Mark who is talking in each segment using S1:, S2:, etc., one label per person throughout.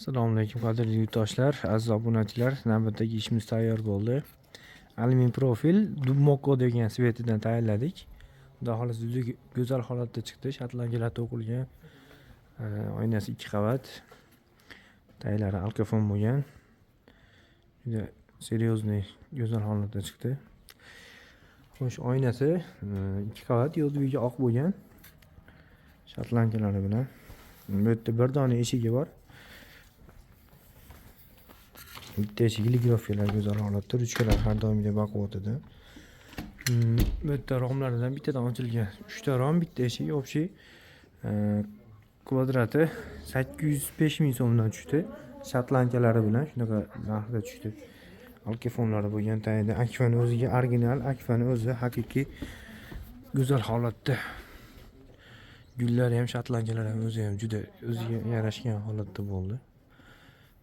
S1: Assalomu alaykum qadrli yurtdoshlar, aziz obunachilar. Navbatdagi ishimiz tayyor bo'ldi. Alyumin profil Dubmoko degan svetidan tayyorladik. Xudo xohlasa juda go'zal holatda chiqdi. Shotlandiyalar to'qilgan. Oynasi 2 qavat. Taylari alkafon bo'lgan. Juda seryozni go'zal holatda chiqdi. Xo'sh, oynasi 2 qavat, yo'ldagi oq bo'lgan. Shotlandiyalari bilan. Bu yerda bir dona eshigi bor. Bitta eshigi ligrofiyalar go'zal holatda, ruchkalar har doimgidek baquvvatida. Bu yerda romlardan bittadan ochilgan 3 ta rom, bitta eshik, общий kvadrati 805 ming so'mdan tushdi. Shotlandiyalari bilan shunaqa narxda tushdi. Alkafonlari bo'lgan tayinda Akfa'ning o'ziga original, Akfa'ning o'zi haqiqiy go'zal holatda. Gullari ham Shotlandiyalar ham o'zi ham juda o'ziga yarashgan holatda bo'ldi.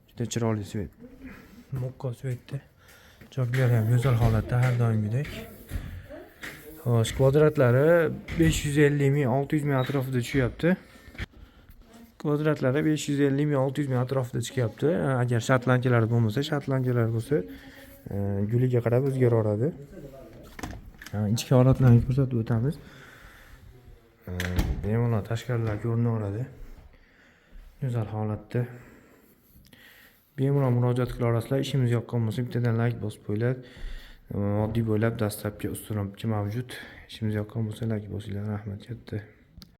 S1: Juda chiroyli svet. Mokko svetda. Joglari ham go'zal holatda har doimgidek. Xo'sh, kvadratlari 550 ming 600 ming atrofida tushyapti. Kvadratlari 550 ming 600 ming atrofida chiqyapti. Agar Shotlandiyalar bo'lmasa, Shotlandiyalar bo'lsa, guliga qarab o'zgaraveradi. Ichki holatlarni ko'rsatib o'tamiz. Bemalol tashqarilar ko'rinaveradi. Go'zal holatda. Bemalol murojaat qila olasizlar. Ishimiz yoqqan bo'lsa, bittadan like bosib qo'yinglar. Oddiy bo'ylab dastlabki ustunabchi mavjud. Ishimiz yoqqan bo'lsa like bosinglar. Rahmat katta.